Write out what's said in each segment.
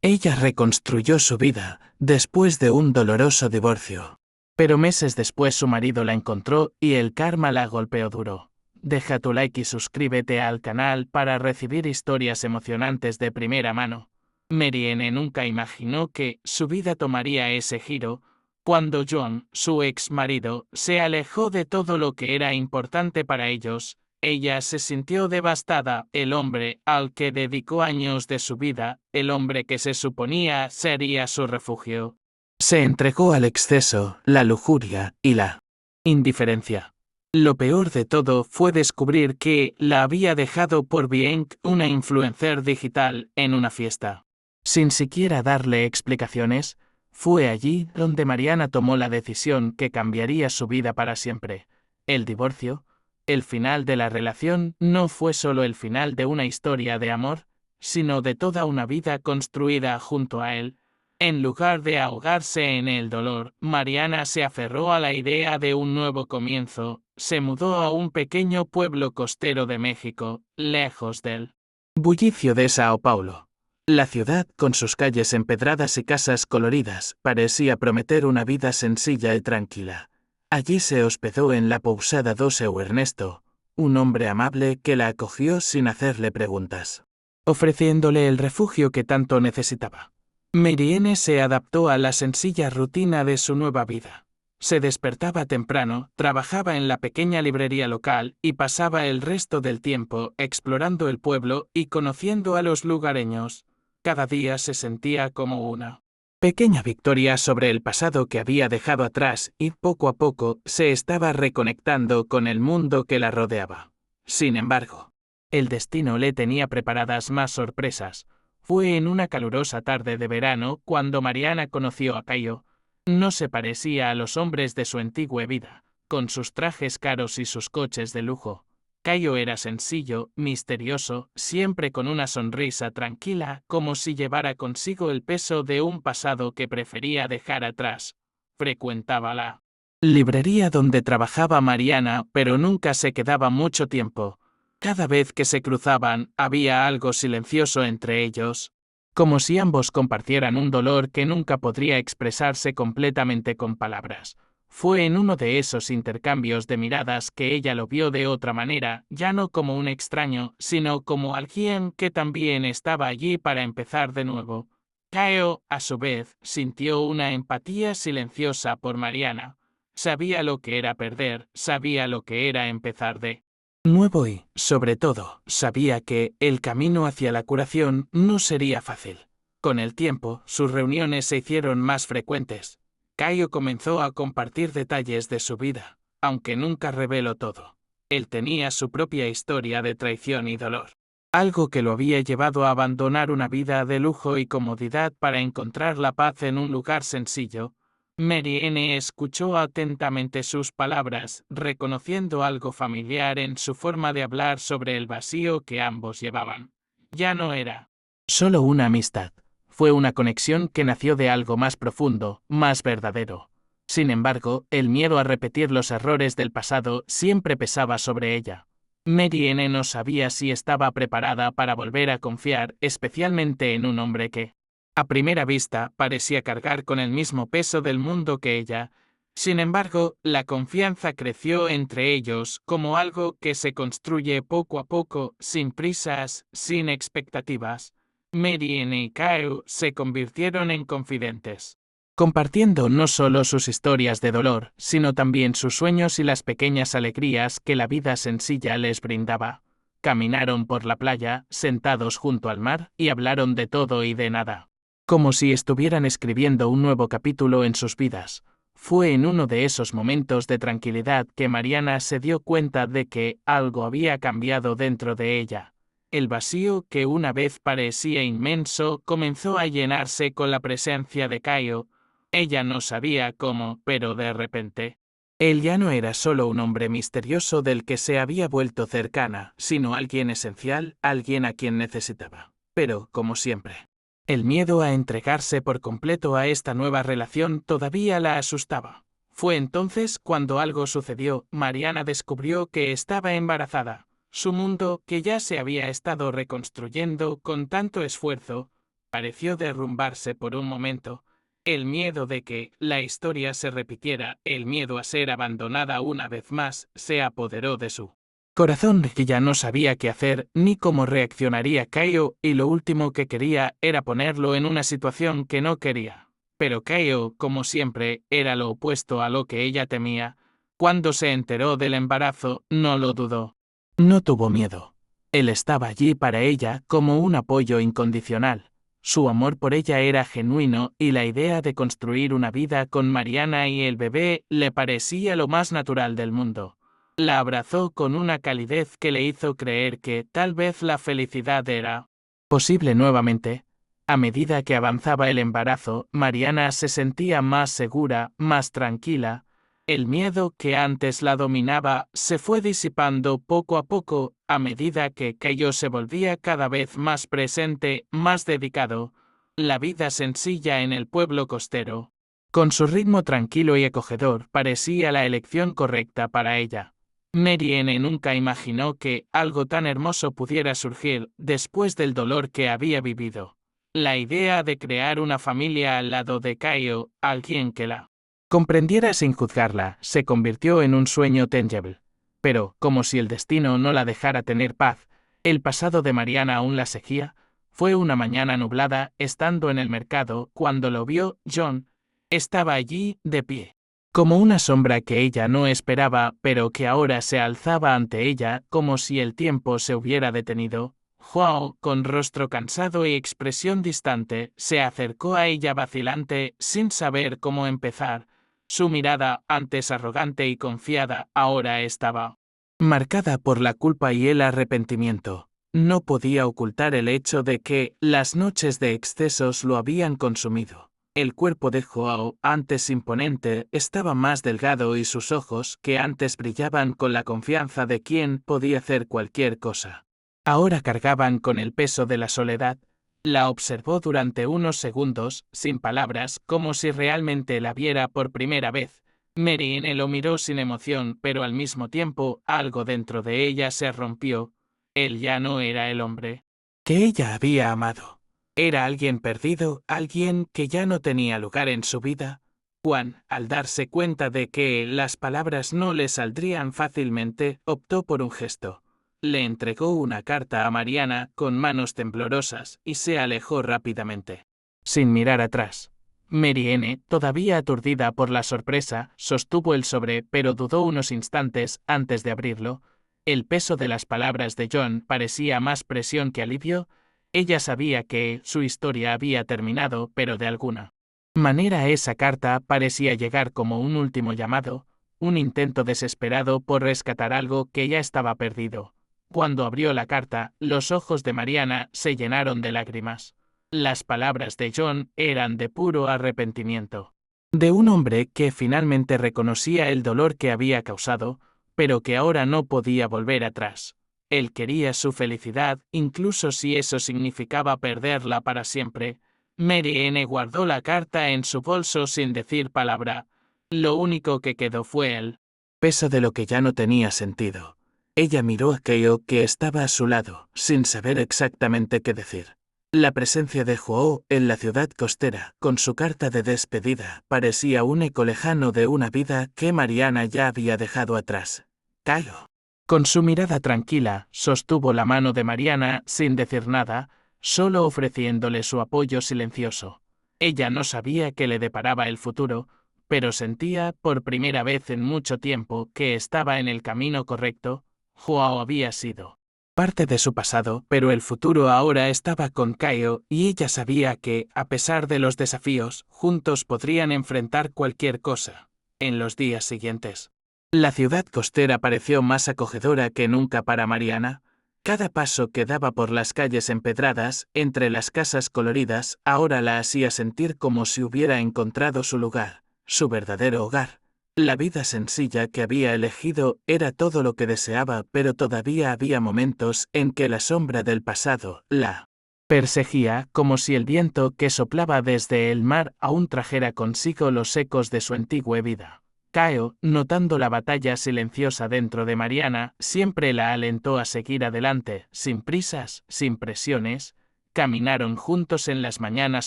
Ella reconstruyó su vida después de un doloroso divorcio. Pero meses después su marido la encontró y el karma la golpeó duro. Deja tu like y suscríbete al canal para recibir historias emocionantes de primera mano. Marianne nunca imaginó que su vida tomaría ese giro cuando John, su ex marido, se alejó de todo lo que era importante para ellos. Ella se sintió devastada. El hombre al que dedicó años de su vida, el hombre que se suponía sería su refugio, se entregó al exceso, la lujuria y la indiferencia. Lo peor de todo fue descubrir que la había dejado por Bianca, una influencer digital, en una fiesta. Sin siquiera darle explicaciones, fue allí donde Mariana tomó la decisión que cambiaría su vida para siempre. El divorcio, el final de la relación, no fue solo el final de una historia de amor, sino de toda una vida construida junto a él. En lugar de ahogarse en el dolor, Mariana se aferró a la idea de un nuevo comienzo. Se mudó a un pequeño pueblo costero de México, lejos del bullicio de Sao Paulo. La ciudad, con sus calles empedradas y casas coloridas, parecía prometer una vida sencilla y tranquila. Allí se hospedó en la posada do seu Ernesto, un hombre amable que la acogió sin hacerle preguntas, ofreciéndole el refugio que tanto necesitaba. Marianne se adaptó a la sencilla rutina de su nueva vida. Se despertaba temprano, trabajaba en la pequeña librería local y pasaba el resto del tiempo explorando el pueblo y conociendo a los lugareños. Cada día se sentía como una pequeña victoria sobre el pasado que había dejado atrás y poco a poco se estaba reconectando con el mundo que la rodeaba. Sin embargo, el destino le tenía preparadas más sorpresas. Fue en una calurosa tarde de verano cuando Mariana conoció a Caio. No se parecía a los hombres de su antigua vida, con sus trajes caros y sus coches de lujo. Caio era sencillo, misterioso, siempre con una sonrisa tranquila, como si llevara consigo el peso de un pasado que prefería dejar atrás. Frecuentaba la librería donde trabajaba Mariana, pero nunca se quedaba mucho tiempo. Cada vez que se cruzaban, había algo silencioso entre ellos, como si ambos compartieran un dolor que nunca podría expresarse completamente con palabras. Fue en uno de esos intercambios de miradas que ella lo vio de otra manera, ya no como un extraño, sino como alguien que también estaba allí para empezar de nuevo. Caio, a su vez, sintió una empatía silenciosa por Mariana. Sabía lo que era perder, sabía lo que era empezar de nuevo y, sobre todo, sabía que el camino hacia la curación no sería fácil. Con el tiempo, sus reuniones se hicieron más frecuentes. Caio comenzó a compartir detalles de su vida, aunque nunca reveló todo. Él tenía su propia historia de traición y dolor, algo que lo había llevado a abandonar una vida de lujo y comodidad para encontrar la paz en un lugar sencillo. Marianne escuchó atentamente sus palabras, reconociendo algo familiar en su forma de hablar sobre el vacío que ambos llevaban. Ya no era solo una amistad. Fue una conexión que nació de algo más profundo, más verdadero. Sin embargo, el miedo a repetir los errores del pasado siempre pesaba sobre ella. Marianne no sabía si estaba preparada para volver a confiar, especialmente en un hombre que, a primera vista, parecía cargar con el mismo peso del mundo que ella. Sin embargo, la confianza creció entre ellos como algo que se construye poco a poco, sin prisas, sin expectativas. Marianne y Caio se convirtieron en confidentes, compartiendo no solo sus historias de dolor, sino también sus sueños y las pequeñas alegrías que la vida sencilla les brindaba. Caminaron por la playa, sentados junto al mar, y hablaron de todo y de nada, como si estuvieran escribiendo un nuevo capítulo en sus vidas. Fue en uno de esos momentos de tranquilidad que Mariana se dio cuenta de que algo había cambiado dentro de ella. El vacío que una vez parecía inmenso comenzó a llenarse con la presencia de Caio. Ella no sabía cómo, pero de repente, él ya no era solo un hombre misterioso del que se había vuelto cercana, sino alguien esencial, alguien a quien necesitaba. Pero, como siempre, el miedo a entregarse por completo a esta nueva relación todavía la asustaba. Fue entonces cuando algo sucedió. Mariana descubrió que estaba embarazada. Su mundo, que ya se había estado reconstruyendo con tanto esfuerzo, pareció derrumbarse por un momento. El miedo de que la historia se repitiera, el miedo a ser abandonada una vez más, se apoderó de su corazón, que ya no sabía qué hacer ni cómo reaccionaría Kaio, y lo último que quería era ponerlo en una situación que no quería. Pero Kaio, como siempre, era lo opuesto a lo que ella temía. Cuando se enteró del embarazo, no lo dudó. No tuvo miedo. Él estaba allí para ella como un apoyo incondicional. Su amor por ella era genuino y la idea de construir una vida con Mariana y el bebé le parecía lo más natural del mundo. La abrazó con una calidez que le hizo creer que tal vez la felicidad era posible nuevamente. A medida que avanzaba el embarazo, Mariana se sentía más segura, más tranquila. El miedo que antes la dominaba se fue disipando poco a poco a medida que Kaio se volvía cada vez más presente, más dedicado. La vida sencilla en el pueblo costero, con su ritmo tranquilo y acogedor, parecía la elección correcta para ella. Marianne nunca imaginó que algo tan hermoso pudiera surgir después del dolor que había vivido. La idea de crear una familia al lado de Kaio, alguien que la comprendiera sin juzgarla, se convirtió en un sueño tangible. Pero, como si el destino no la dejara tener paz, el pasado de Mariana aún la seguía. Fue una mañana nublada, estando en el mercado, cuando lo vio John. Estaba allí, de pie, como una sombra que ella no esperaba, pero que ahora se alzaba ante ella, como si el tiempo se hubiera detenido. Joao, con rostro cansado y expresión distante, se acercó a ella vacilante, sin saber cómo empezar. Su mirada, antes arrogante y confiada, ahora estaba marcada por la culpa y el arrepentimiento. No podía ocultar el hecho de que las noches de excesos lo habían consumido. El cuerpo de Joao, antes imponente, estaba más delgado y sus ojos, que antes brillaban con la confianza de quien podía hacer cualquier cosa, ahora cargaban con el peso de la soledad. La observó durante unos segundos, sin palabras, como si realmente la viera por primera vez. Marianne lo miró sin emoción, pero al mismo tiempo, algo dentro de ella se rompió. Él ya no era el hombre que ella había amado. Era alguien perdido, alguien que ya no tenía lugar en su vida. Juan, al darse cuenta de que las palabras no le saldrían fácilmente, optó por un gesto. Le entregó una carta a Mariana con manos temblorosas y se alejó rápidamente, sin mirar atrás. Marianne, todavía aturdida por la sorpresa, sostuvo el sobre, pero dudó unos instantes antes de abrirlo. El peso de las palabras de John parecía más presión que alivio. Ella sabía que su historia había terminado, pero de alguna manera esa carta parecía llegar como un último llamado, un intento desesperado por rescatar algo que ya estaba perdido. Cuando abrió la carta, los ojos de Mariana se llenaron de lágrimas. Las palabras de John eran de puro arrepentimiento. De un hombre que finalmente reconocía el dolor que había causado, pero que ahora no podía volver atrás. Él quería su felicidad, incluso si eso significaba perderla para siempre. Marianne guardó la carta en su bolso sin decir palabra. Lo único que quedó fue el peso de lo que ya no tenía sentido. Ella miró a Kaio, que estaba a su lado, sin saber exactamente qué decir. La presencia de Joao en la ciudad costera, con su carta de despedida, parecía un eco lejano de una vida que Mariana ya había dejado atrás. Kaio, con su mirada tranquila, sostuvo la mano de Mariana sin decir nada, solo ofreciéndole su apoyo silencioso. Ella no sabía qué le deparaba el futuro, pero sentía, por primera vez en mucho tiempo, que estaba en el camino correcto. Joao había sido parte de su pasado, pero el futuro ahora estaba con Kaio, y ella sabía que, a pesar de los desafíos, juntos podrían enfrentar cualquier cosa. En los días siguientes, la ciudad costera pareció más acogedora que nunca para Mariana. Cada paso que daba por las calles empedradas, entre las casas coloridas, ahora la hacía sentir como si hubiera encontrado su lugar, su verdadero hogar. La vida sencilla que había elegido era todo lo que deseaba, pero todavía había momentos en que la sombra del pasado la perseguía, como si el viento que soplaba desde el mar aún trajera consigo los ecos de su antigua vida. Kaio, notando la batalla silenciosa dentro de Mariana, siempre la alentó a seguir adelante, sin prisas, sin presiones. caminaron juntos en las mañanas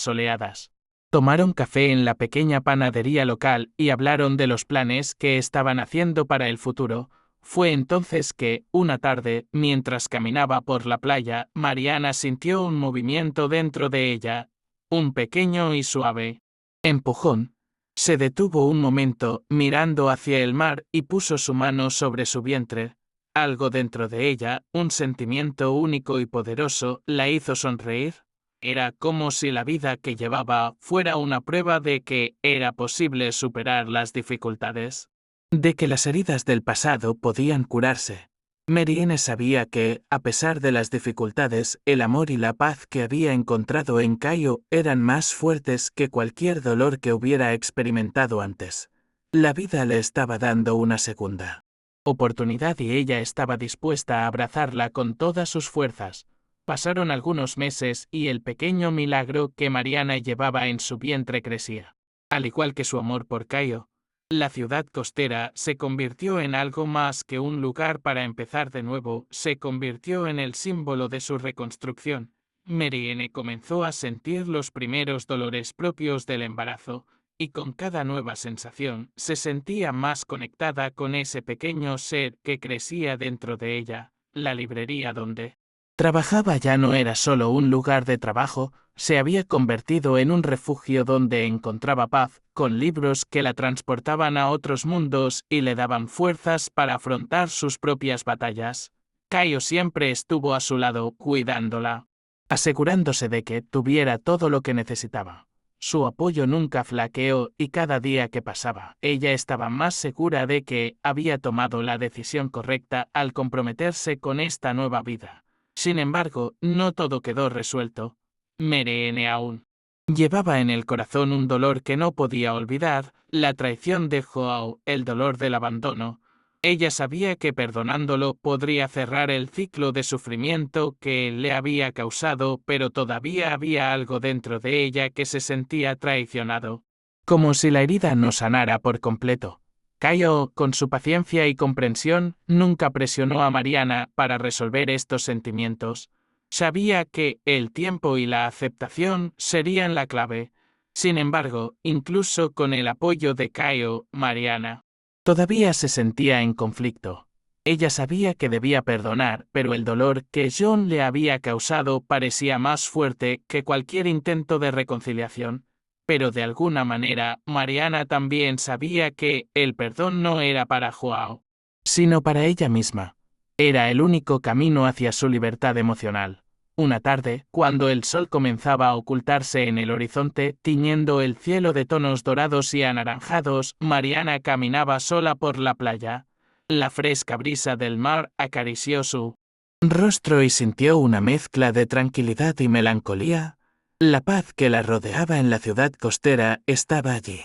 soleadas. Tomaron café en la pequeña panadería local y hablaron de los planes que estaban haciendo para el futuro. Fue entonces que, una tarde, mientras caminaba por la playa, Mariana sintió un movimiento dentro de ella, un pequeño y suave empujón. Se detuvo un momento, mirando hacia el mar, y puso su mano sobre su vientre. Algo dentro de ella, un sentimiento único y poderoso, la hizo sonreír. Era como si la vida que llevaba fuera una prueba de que era posible superar las dificultades, de que las heridas del pasado podían curarse. Marianne sabía que, a pesar de las dificultades, el amor y la paz que había encontrado en Caio eran más fuertes que cualquier dolor que hubiera experimentado antes. La vida le estaba dando una segunda oportunidad y ella estaba dispuesta a abrazarla con todas sus fuerzas. Pasaron algunos meses y el pequeño milagro que Mariana llevaba en su vientre crecía. Al igual que su amor por Caio, la ciudad costera se convirtió en algo más que un lugar para empezar de nuevo, se convirtió en el símbolo de su reconstrucción. Marianne comenzó a sentir los primeros dolores propios del embarazo, y con cada nueva sensación se sentía más conectada con ese pequeño ser que crecía dentro de ella. La librería donde trabajaba ya no era solo un lugar de trabajo, se había convertido en un refugio donde encontraba paz, con libros que la transportaban a otros mundos y le daban fuerzas para afrontar sus propias batallas. Caio siempre estuvo a su lado, cuidándola, asegurándose de que tuviera todo lo que necesitaba. Su apoyo nunca flaqueó y cada día que pasaba, ella estaba más segura de que había tomado la decisión correcta al comprometerse con esta nueva vida. Sin embargo, no todo quedó resuelto. Marianne aún llevaba en el corazón un dolor que no podía olvidar, la traición de Joao, el dolor del abandono. Ella sabía que perdonándolo podría cerrar el ciclo de sufrimiento que le había causado, pero todavía había algo dentro de ella que se sentía traicionado. Como si la herida no sanara por completo. Caio, con su paciencia y comprensión, nunca presionó a Mariana para resolver estos sentimientos. Sabía que el tiempo y la aceptación serían la clave. Sin embargo, incluso con el apoyo de Caio, Mariana todavía se sentía en conflicto. Ella sabía que debía perdonar, pero el dolor que John le había causado parecía más fuerte que cualquier intento de reconciliación. Pero de alguna manera, Mariana también sabía que el perdón no era para Joao, sino para ella misma. Era el único camino hacia su libertad emocional. Una tarde, cuando el sol comenzaba a ocultarse en el horizonte, tiñendo el cielo de tonos dorados y anaranjados, Mariana caminaba sola por la playa. La fresca brisa del mar acarició su rostro y sintió una mezcla de tranquilidad y melancolía. La paz que la rodeaba en la ciudad costera estaba allí.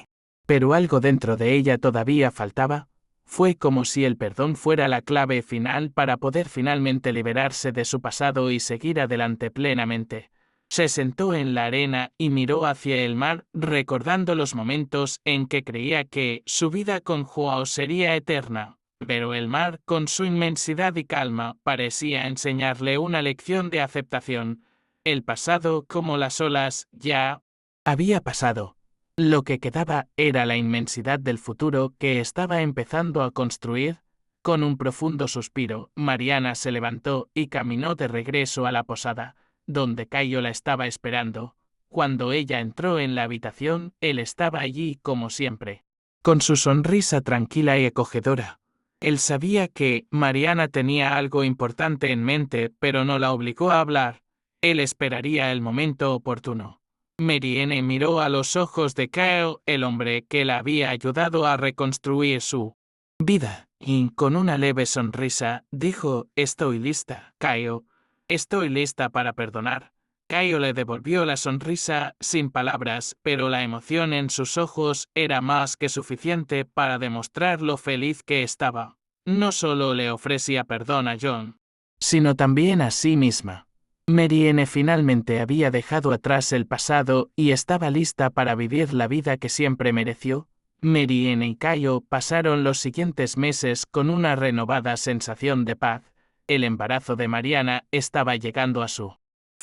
Pero algo dentro de ella todavía faltaba. Fue como si el perdón fuera la clave final para poder finalmente liberarse de su pasado y seguir adelante plenamente. Se sentó en la arena y miró hacia el mar, recordando los momentos en que creía que su vida con Joao sería eterna. Pero el mar, con su inmensidad y calma, parecía enseñarle una lección de aceptación. El pasado, como las olas, ya había pasado. Lo que quedaba era la inmensidad del futuro que estaba empezando a construir. Con un profundo suspiro, Mariana se levantó y caminó de regreso a la posada, donde Caio la estaba esperando. Cuando ella entró en la habitación, él estaba allí como siempre, con su sonrisa tranquila y acogedora. Él sabía que Mariana tenía algo importante en mente, pero no la obligó a hablar. Él esperaría el momento oportuno. Marianne miró a los ojos de Caio, el hombre que la había ayudado a reconstruir su vida, y con una leve sonrisa, dijo: «Estoy lista, Caio. Estoy lista para perdonar». Caio le devolvió la sonrisa sin palabras, pero la emoción en sus ojos era más que suficiente para demostrar lo feliz que estaba. No solo le ofrecía perdón a John, sino también a sí misma. Marianne finalmente había dejado atrás el pasado y estaba lista para vivir la vida que siempre mereció. Marianne y Caio pasaron los siguientes meses con una renovada sensación de paz. El embarazo de Mariana estaba llegando a su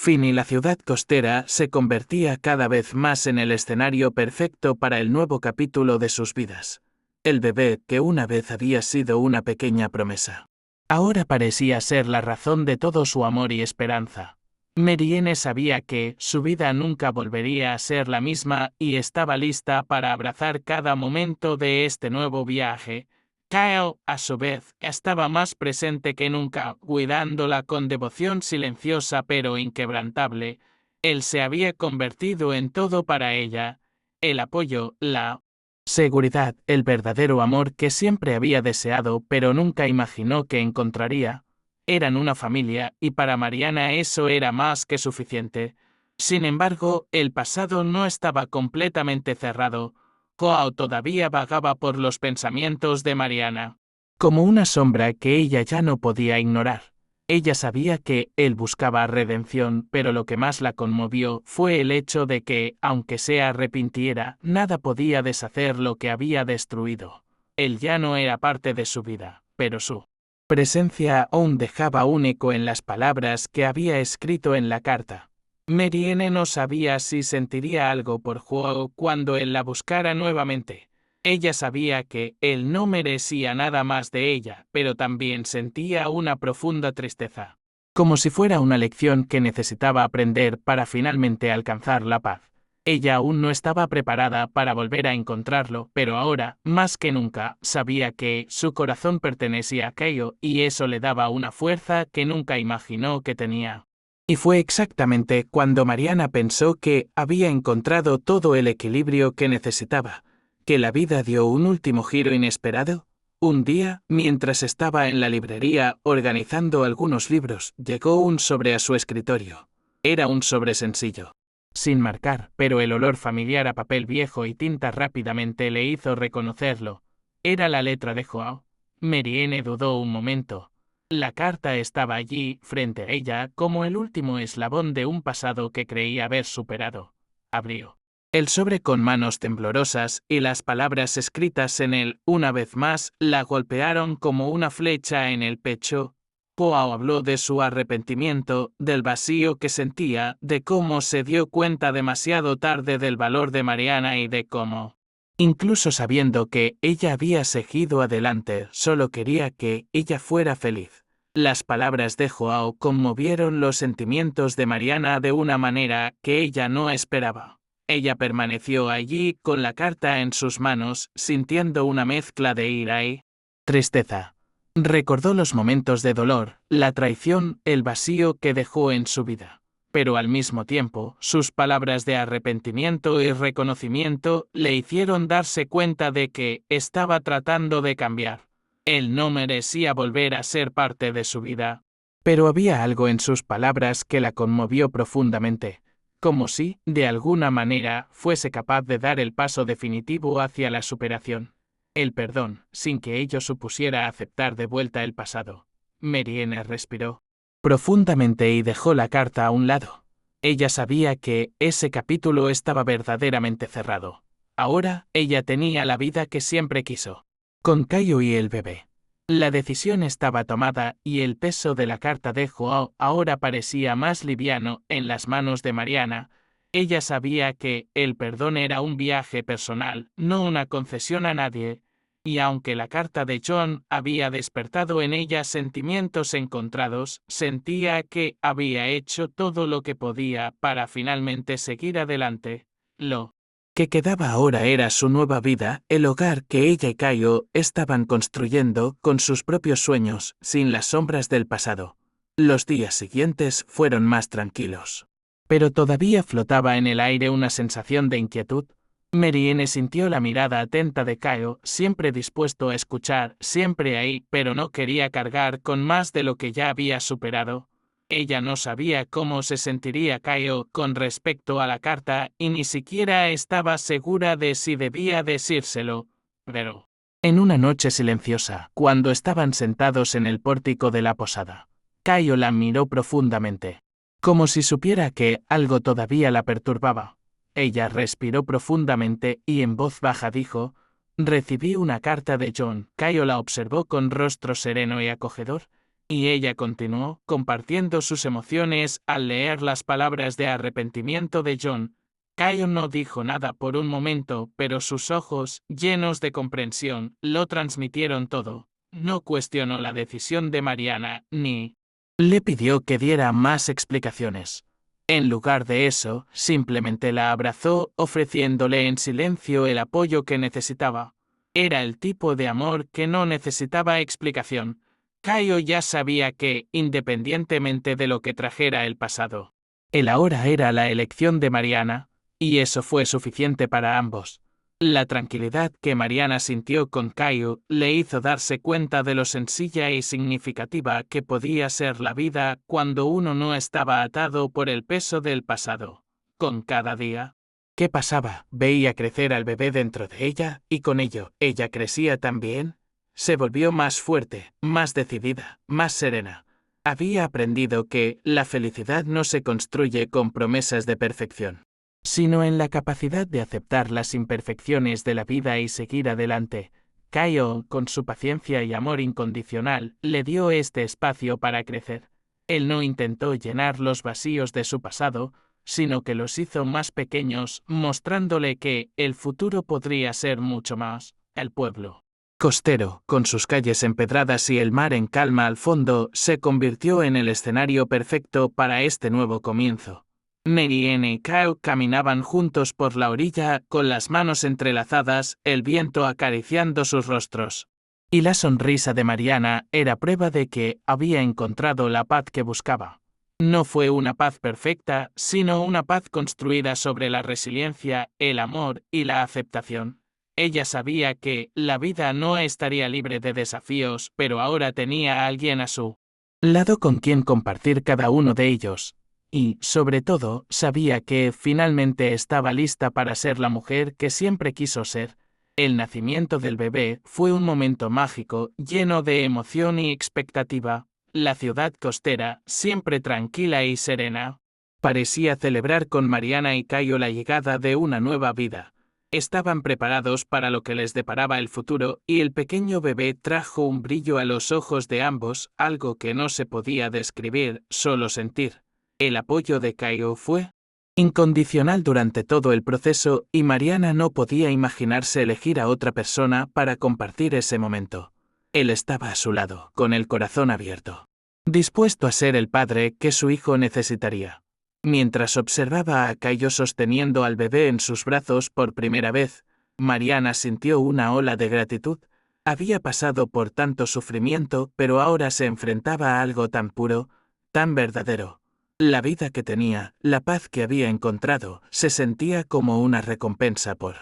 Fin y la ciudad costera se convertía cada vez más en el escenario perfecto para el nuevo capítulo de sus vidas. El bebé que una vez había sido una pequeña promesa. Ahora parecía ser la razón de todo su amor y esperanza. Marianne sabía que su vida nunca volvería a ser la misma y estaba lista para abrazar cada momento de este nuevo viaje. Kyle, a su vez, estaba más presente que nunca, cuidándola con devoción silenciosa pero inquebrantable. Él se había convertido en todo para ella. El apoyo, la seguridad, el verdadero amor que siempre había deseado pero nunca imaginó que encontraría. Eran una familia y para Mariana eso era más que suficiente. Sin embargo, el pasado no estaba completamente cerrado. Joao todavía vagaba por los pensamientos de Mariana. Como una sombra que ella ya no podía ignorar. Ella sabía que él buscaba redención, pero lo que más la conmovió fue el hecho de que, aunque se arrepintiera, nada podía deshacer lo que había destruido. Él ya no era parte de su vida, pero su presencia aún dejaba un eco en las palabras que había escrito en la carta. Marianne no sabía si sentiría algo por Joao cuando él la buscara nuevamente. Ella sabía que él no merecía nada más de ella, pero también sentía una profunda tristeza. Como si fuera una lección que necesitaba aprender para finalmente alcanzar la paz. Ella aún no estaba preparada para volver a encontrarlo, pero ahora, más que nunca, sabía que su corazón pertenecía a Kyle y eso le daba una fuerza que nunca imaginó que tenía. Y fue exactamente cuando Mariana pensó que había encontrado todo el equilibrio que necesitaba, que la vida dio un último giro inesperado. Un día, mientras estaba en la librería organizando algunos libros, llegó un sobre a su escritorio. Era un sobre sencillo, sin marcar, pero el olor familiar a papel viejo y tinta rápidamente le hizo reconocerlo. Era la letra de Joao. Marianne dudó un momento. La carta estaba allí, frente a ella, como el último eslabón de un pasado que creía haber superado. Abrió el sobre con manos temblorosas y las palabras escritas en él, una vez más, la golpearon como una flecha en el pecho. Joao habló de su arrepentimiento, del vacío que sentía, de cómo se dio cuenta demasiado tarde del valor de Mariana y de cómo, incluso sabiendo que ella había seguido adelante, solo quería que ella fuera feliz. Las palabras de Joao conmovieron los sentimientos de Mariana de una manera que ella no esperaba. Ella permaneció allí con la carta en sus manos, sintiendo una mezcla de ira y tristeza. Recordó los momentos de dolor, la traición, el vacío que dejó en su vida. Pero al mismo tiempo, sus palabras de arrepentimiento y reconocimiento le hicieron darse cuenta de que estaba tratando de cambiar. Él no merecía volver a ser parte de su vida. Pero había algo en sus palabras que la conmovió profundamente, como si, de alguna manera, fuese capaz de dar el paso definitivo hacia la superación. El perdón, sin que ello supusiera aceptar de vuelta el pasado. Marianne respiró profundamente y dejó la carta a un lado. Ella sabía que ese capítulo estaba verdaderamente cerrado. Ahora, ella tenía la vida que siempre quiso. Con Caio y el bebé. La decisión estaba tomada y el peso de la carta de Joao ahora parecía más liviano en las manos de Mariana. Ella sabía que el perdón era un viaje personal, no una concesión a nadie, y aunque la carta de John había despertado en ella sentimientos encontrados, sentía que había hecho todo lo que podía para finalmente seguir adelante. Lo que quedaba ahora era su nueva vida, el hogar que ella y Caio estaban construyendo con sus propios sueños, sin las sombras del pasado. Los días siguientes fueron más tranquilos. Pero todavía flotaba en el aire una sensación de inquietud. Marianne sintió la mirada atenta de Caio, siempre dispuesto a escuchar, siempre ahí, pero no quería cargar con más de lo que ya había superado. Ella no sabía cómo se sentiría Caio con respecto a la carta y ni siquiera estaba segura de si debía decírselo, pero en una noche silenciosa, cuando estaban sentados en el pórtico de la posada, Caio la miró profundamente, como si supiera que algo todavía la perturbaba. Ella respiró profundamente y en voz baja dijo: «Recibí una carta de John». Caio la observó con rostro sereno y acogedor. Y ella continuó, compartiendo sus emociones al leer las palabras de arrepentimiento de John. Caio no dijo nada por un momento, pero sus ojos, llenos de comprensión, lo transmitieron todo. No cuestionó la decisión de Mariana, ni le pidió que diera más explicaciones. En lugar de eso, simplemente la abrazó, ofreciéndole en silencio el apoyo que necesitaba. Era el tipo de amor que no necesitaba explicación. Caio ya sabía que, independientemente de lo que trajera el pasado, el ahora era la elección de Mariana, y eso fue suficiente para ambos. La tranquilidad que Mariana sintió con Caio le hizo darse cuenta de lo sencilla y significativa que podía ser la vida cuando uno no estaba atado por el peso del pasado. Con cada día que pasaba, veía crecer al bebé dentro de ella, y con ello, ella crecía también. Se volvió más fuerte, más decidida, más serena. Había aprendido que la felicidad no se construye con promesas de perfección, sino en la capacidad de aceptar las imperfecciones de la vida y seguir adelante. Caio, con su paciencia y amor incondicional, le dio este espacio para crecer. Él no intentó llenar los vacíos de su pasado, sino que los hizo más pequeños, mostrándole que el futuro podría ser mucho más. El pueblo costero, con sus calles empedradas y el mar en calma al fondo, se convirtió en el escenario perfecto para este nuevo comienzo. Mariana y Caio caminaban juntos por la orilla, con las manos entrelazadas, el viento acariciando sus rostros. Y la sonrisa de Mariana era prueba de que había encontrado la paz que buscaba. No fue una paz perfecta, sino una paz construida sobre la resiliencia, el amor y la aceptación. Ella sabía que la vida no estaría libre de desafíos, pero ahora tenía a alguien a su lado con quien compartir cada uno de ellos. Y, sobre todo, sabía que finalmente estaba lista para ser la mujer que siempre quiso ser. El nacimiento del bebé fue un momento mágico, lleno de emoción y expectativa. La ciudad costera, siempre tranquila y serena, parecía celebrar con Mariana y Caio la llegada de una nueva vida. Estaban preparados para lo que les deparaba el futuro, y el pequeño bebé trajo un brillo a los ojos de ambos, algo que no se podía describir, solo sentir. El apoyo de Caio fue incondicional durante todo el proceso, y Mariana no podía imaginarse elegir a otra persona para compartir ese momento. Él estaba a su lado, con el corazón abierto, dispuesto a ser el padre que su hijo necesitaría. Mientras observaba a Caio sosteniendo al bebé en sus brazos por primera vez, Mariana sintió una ola de gratitud. Había pasado por tanto sufrimiento, pero ahora se enfrentaba a algo tan puro, tan verdadero. La vida que tenía, la paz que había encontrado, se sentía como una recompensa por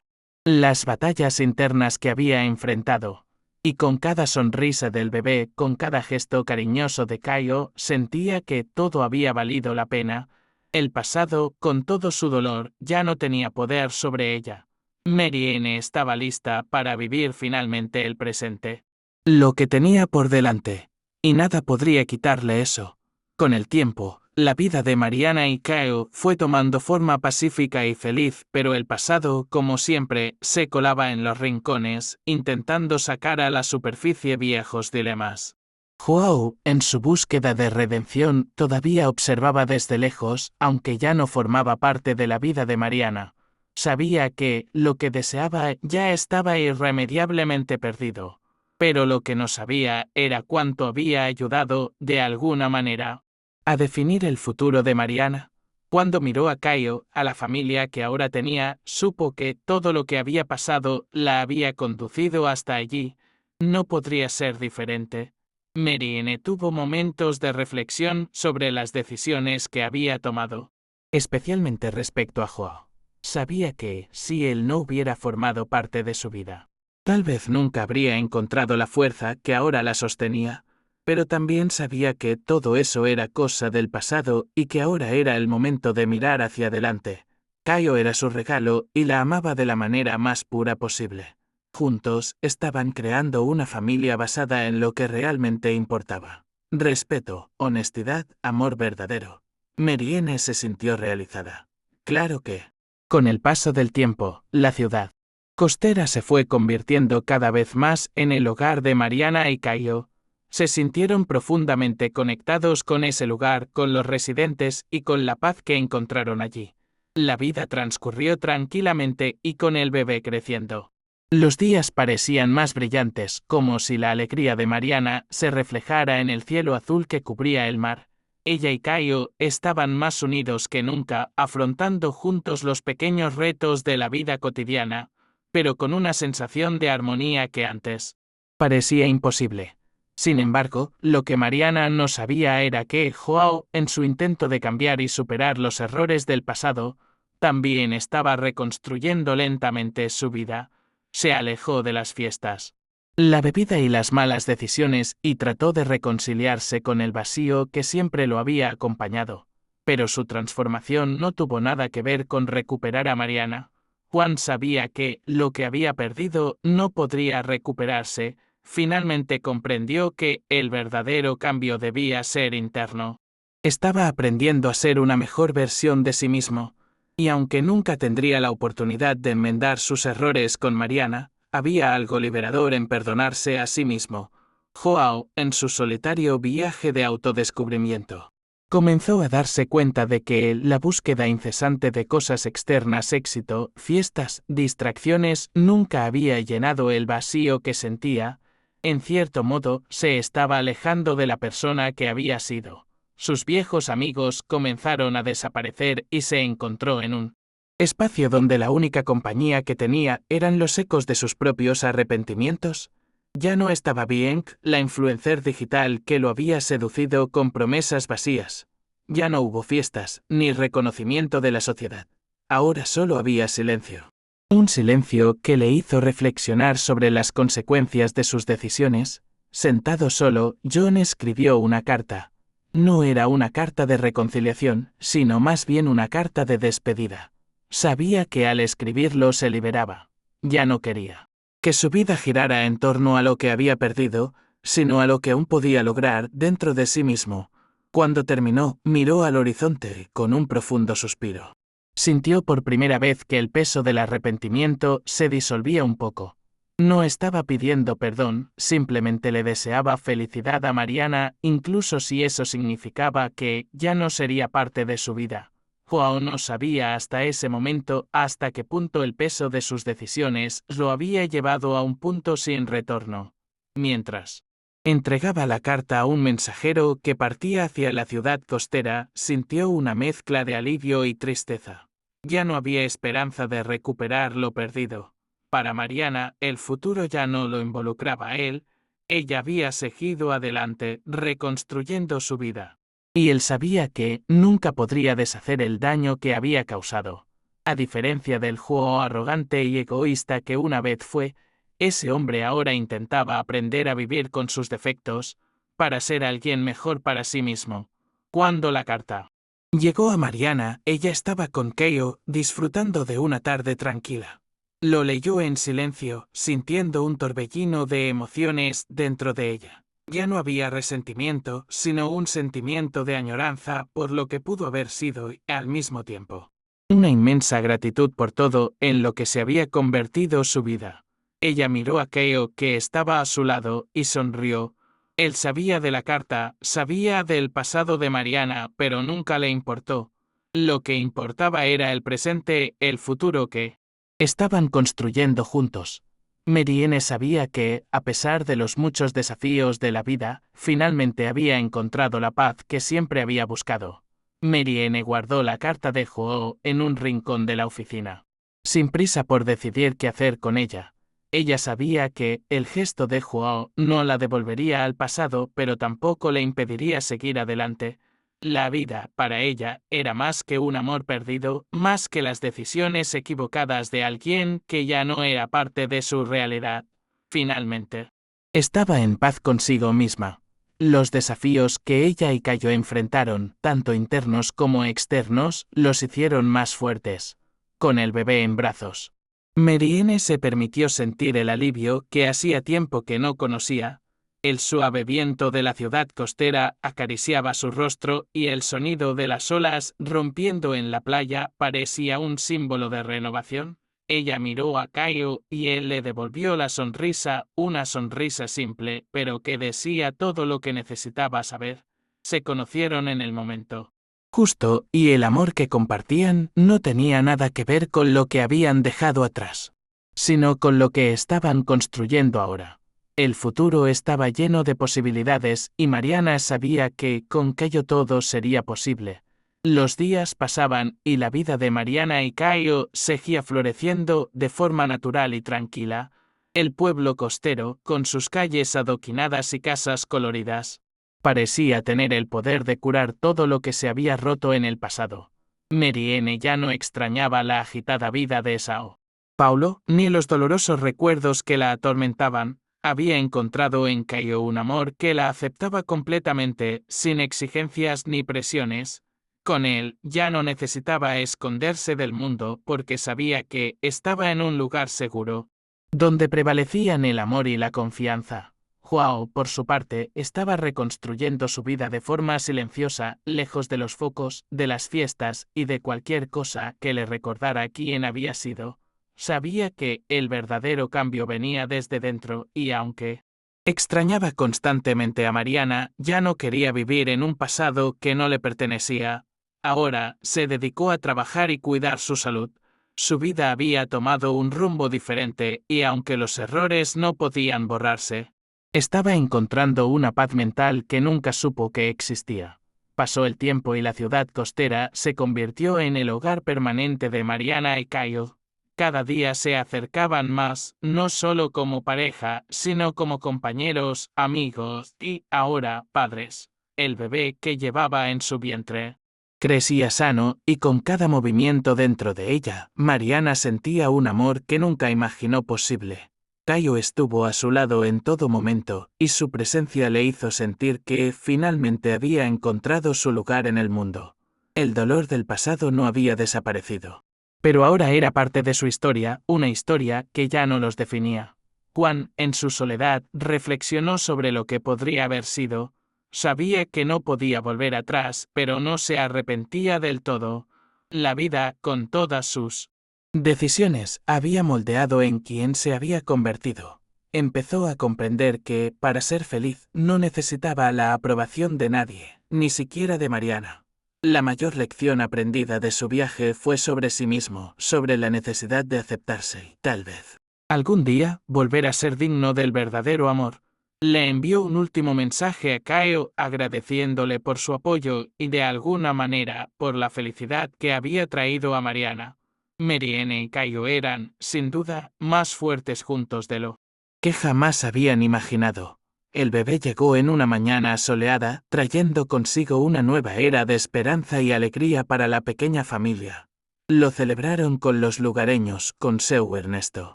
las batallas internas que había enfrentado. Y con cada sonrisa del bebé, con cada gesto cariñoso de Caio, sentía que todo había valido la pena. El pasado, con todo su dolor, ya no tenía poder sobre ella. Mariana estaba lista para vivir finalmente el presente. Lo que tenía por delante. Y nada podría quitarle eso. Con el tiempo, la vida de Mariana y Caio fue tomando forma pacífica y feliz, pero el pasado, como siempre, se colaba en los rincones, intentando sacar a la superficie viejos dilemas. Joao, en su búsqueda de redención, todavía observaba desde lejos, aunque ya no formaba parte de la vida de Mariana. Sabía que lo que deseaba ya estaba irremediablemente perdido. Pero lo que no sabía era cuánto había ayudado, de alguna manera, a definir el futuro de Mariana. Cuando miró a Caio, a la familia que ahora tenía, supo que todo lo que había pasado la había conducido hasta allí. No podría ser diferente. Mariana tuvo momentos de reflexión sobre las decisiones que había tomado, especialmente respecto a Joao. Sabía que, si él no hubiera formado parte de su vida, tal vez nunca habría encontrado la fuerza que ahora la sostenía, pero también sabía que todo eso era cosa del pasado y que ahora era el momento de mirar hacia adelante. Caio era su regalo y la amaba de la manera más pura posible. Juntos, estaban creando una familia basada en lo que realmente importaba. Respeto, honestidad, amor verdadero. Mariana se sintió realizada. Claro que, con el paso del tiempo, la ciudad costera se fue convirtiendo cada vez más en el hogar de Mariana y Caio. Se sintieron profundamente conectados con ese lugar, con los residentes y con la paz que encontraron allí. La vida transcurrió tranquilamente y con el bebé creciendo. Los días parecían más brillantes, como si la alegría de Mariana se reflejara en el cielo azul que cubría el mar. Ella y Caio estaban más unidos que nunca, afrontando juntos los pequeños retos de la vida cotidiana, pero con una sensación de armonía que antes parecía imposible. Sin embargo, lo que Mariana no sabía era que Joao, en su intento de cambiar y superar los errores del pasado, también estaba reconstruyendo lentamente su vida. Se alejó de las fiestas, la bebida y las malas decisiones y trató de reconciliarse con el vacío que siempre lo había acompañado. Pero su transformación no tuvo nada que ver con recuperar a Mariana. Juan sabía que lo que había perdido no podría recuperarse. Finalmente comprendió que el verdadero cambio debía ser interno. Estaba aprendiendo a ser una mejor versión de sí mismo, y aunque nunca tendría la oportunidad de enmendar sus errores con Mariana, había algo liberador en perdonarse a sí mismo. Joao, en su solitario viaje de autodescubrimiento, comenzó a darse cuenta de que la búsqueda incesante de cosas externas, éxito, fiestas, distracciones, nunca había llenado el vacío que sentía. En cierto modo, se estaba alejando de la persona que había sido. Sus viejos amigos comenzaron a desaparecer y se encontró en un espacio donde la única compañía que tenía eran los ecos de sus propios arrepentimientos. Ya no estaba Bianc, la influencer digital que lo había seducido con promesas vacías. Ya no hubo fiestas, ni reconocimiento de la sociedad. Ahora solo había silencio. Un silencio que le hizo reflexionar sobre las consecuencias de sus decisiones. Sentado solo, John escribió una carta. No era una carta de reconciliación, sino más bien una carta de despedida. Sabía que al escribirlo se liberaba. Ya no quería que su vida girara en torno a lo que había perdido, sino a lo que aún podía lograr dentro de sí mismo. Cuando terminó, miró al horizonte con un profundo suspiro. Sintió por primera vez que el peso del arrepentimiento se disolvía un poco. No estaba pidiendo perdón, simplemente le deseaba felicidad a Mariana, incluso si eso significaba que ya no sería parte de su vida. Joao no sabía hasta ese momento hasta qué punto el peso de sus decisiones lo había llevado a un punto sin retorno. Mientras entregaba la carta a un mensajero que partía hacia la ciudad costera, sintió una mezcla de alivio y tristeza. Ya no había esperanza de recuperar lo perdido. Para Mariana, el futuro ya no lo involucraba a él. Ella había seguido adelante, reconstruyendo su vida. Y él sabía que nunca podría deshacer el daño que había causado. A diferencia del Joao arrogante y egoísta que una vez fue, ese hombre ahora intentaba aprender a vivir con sus defectos, para ser alguien mejor para sí mismo. Cuando la carta llegó a Mariana, ella estaba con Caio, disfrutando de una tarde tranquila. Lo leyó en silencio, sintiendo un torbellino de emociones dentro de ella. Ya no había resentimiento, sino un sentimiento de añoranza por lo que pudo haber sido y, al mismo tiempo, una inmensa gratitud por todo en lo que se había convertido su vida. Ella miró a Caio que estaba a su lado y sonrió. Él sabía de la carta, sabía del pasado de Mariana, pero nunca le importó. Lo que importaba era el presente, el futuro que estaban construyendo juntos. Marianne sabía que, a pesar de los muchos desafíos de la vida, finalmente había encontrado la paz que siempre había buscado. Marianne guardó la carta de Joao en un rincón de la oficina, sin prisa por decidir qué hacer con ella. Ella sabía que el gesto de Joao no la devolvería al pasado, pero tampoco le impediría seguir adelante. La vida, para ella, era más que un amor perdido, más que las decisiones equivocadas de alguien que ya no era parte de su realidad. Finalmente, estaba en paz consigo misma. Los desafíos que ella y Caio enfrentaron, tanto internos como externos, los hicieron más fuertes. Con el bebé en brazos, Marianne se permitió sentir el alivio que hacía tiempo que no conocía. El suave viento de la ciudad costera acariciaba su rostro y el sonido de las olas rompiendo en la playa parecía un símbolo de renovación. Ella miró a Caio y él le devolvió la sonrisa, una sonrisa simple, pero que decía todo lo que necesitaba saber. Se conocieron en el momento justo, y el amor que compartían no tenía nada que ver con lo que habían dejado atrás, sino con lo que estaban construyendo ahora. El futuro estaba lleno de posibilidades y Mariana sabía que con Caio todo sería posible. Los días pasaban y la vida de Mariana y Caio seguía floreciendo de forma natural y tranquila. El pueblo costero, con sus calles adoquinadas y casas coloridas, parecía tener el poder de curar todo lo que se había roto en el pasado. Marianne ya no extrañaba la agitada vida de Sao Paulo, ni los dolorosos recuerdos que la atormentaban. Había encontrado en Caio un amor que la aceptaba completamente, sin exigencias ni presiones. Con él ya no necesitaba esconderse del mundo porque sabía que estaba en un lugar seguro, donde prevalecían el amor y la confianza. Joao, por su parte, estaba reconstruyendo su vida de forma silenciosa, lejos de los focos, de las fiestas y de cualquier cosa que le recordara quién había sido. Sabía que el verdadero cambio venía desde dentro y aunque extrañaba constantemente a Mariana, ya no quería vivir en un pasado que no le pertenecía. Ahora se dedicó a trabajar y cuidar su salud. Su vida había tomado un rumbo diferente y aunque los errores no podían borrarse, estaba encontrando una paz mental que nunca supo que existía. Pasó el tiempo y la ciudad costera se convirtió en el hogar permanente de Mariana y Caio. Cada día se acercaban más, no solo como pareja, sino como compañeros, amigos y, ahora, padres. El bebé que llevaba en su vientre crecía sano y con cada movimiento dentro de ella, Mariana sentía un amor que nunca imaginó posible. Caio estuvo a su lado en todo momento, y su presencia le hizo sentir que finalmente había encontrado su lugar en el mundo. El dolor del pasado no había desaparecido. Pero ahora era parte de su historia, una historia que ya no los definía. Juan, en su soledad, reflexionó sobre lo que podría haber sido. Sabía que no podía volver atrás, pero no se arrepentía del todo. La vida, con todas sus decisiones, había moldeado en quien se había convertido. Empezó a comprender que, para ser feliz, no necesitaba la aprobación de nadie, ni siquiera de Mariana. La mayor lección aprendida de su viaje fue sobre sí mismo, sobre la necesidad de aceptarse y, tal vez, algún día, volver a ser digno del verdadero amor. Le envió un último mensaje a Caio agradeciéndole por su apoyo y de alguna manera por la felicidad que había traído a Mariana. Marianne y Caio eran, sin duda, más fuertes juntos de lo que jamás habían imaginado. El bebé llegó en una mañana soleada, trayendo consigo una nueva era de esperanza y alegría para la pequeña familia. Lo celebraron con los lugareños, con seu Ernesto,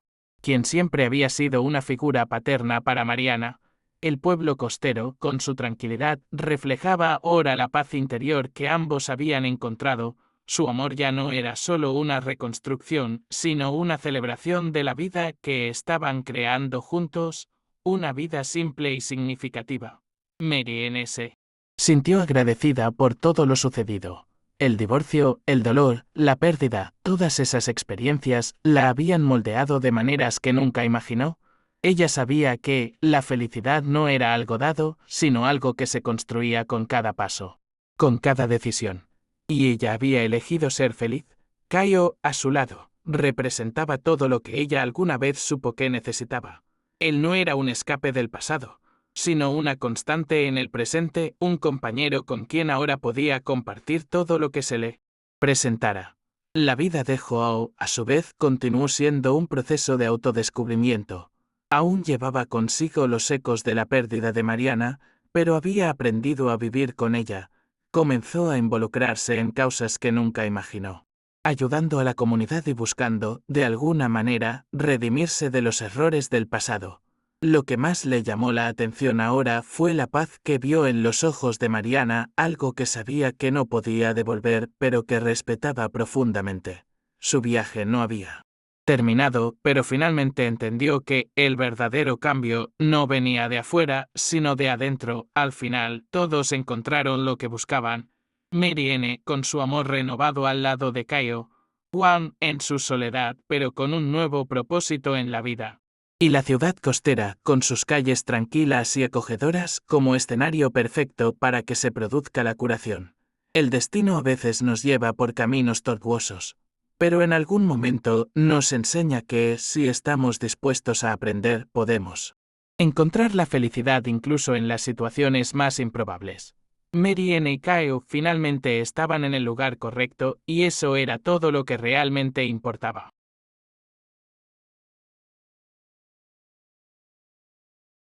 quien siempre había sido una figura paterna para Mariana. El pueblo costero, con su tranquilidad, reflejaba ahora la paz interior que ambos habían encontrado. Su amor ya no era solo una reconstrucción, sino una celebración de la vida que estaban creando juntos, una vida simple y significativa. Marianne se sintió agradecida por todo lo sucedido. El divorcio, el dolor, la pérdida, todas esas experiencias la habían moldeado de maneras que nunca imaginó. Ella sabía que la felicidad no era algo dado, sino algo que se construía con cada paso, con cada decisión. Y ella había elegido ser feliz. Caio, a su lado, representaba todo lo que ella alguna vez supo que necesitaba. Él no era un escape del pasado, sino una constante en el presente, un compañero con quien ahora podía compartir todo lo que se le presentara. La vida de Joao, a su vez, continuó siendo un proceso de autodescubrimiento. Aún llevaba consigo los ecos de la pérdida de Mariana, pero había aprendido a vivir con ella. Comenzó a involucrarse en causas que nunca imaginó, ayudando a la comunidad y buscando, de alguna manera, redimirse de los errores del pasado. Lo que más le llamó la atención ahora fue la paz que vio en los ojos de Mariana, algo que sabía que no podía devolver, pero que respetaba profundamente. Su viaje no había terminado, pero finalmente entendió que el verdadero cambio no venía de afuera, sino de adentro. Al final, todos encontraron lo que buscaban. Marianne, con su amor renovado al lado de Caio, Juan en su soledad, pero con un nuevo propósito en la vida. Y la ciudad costera, con sus calles tranquilas y acogedoras, como escenario perfecto para que se produzca la curación. El destino a veces nos lleva por caminos tortuosos, pero en algún momento nos enseña que, si estamos dispuestos a aprender, podemos encontrar la felicidad incluso en las situaciones más improbables. Mary y Kyle finalmente estaban en el lugar correcto, y eso era todo lo que realmente importaba.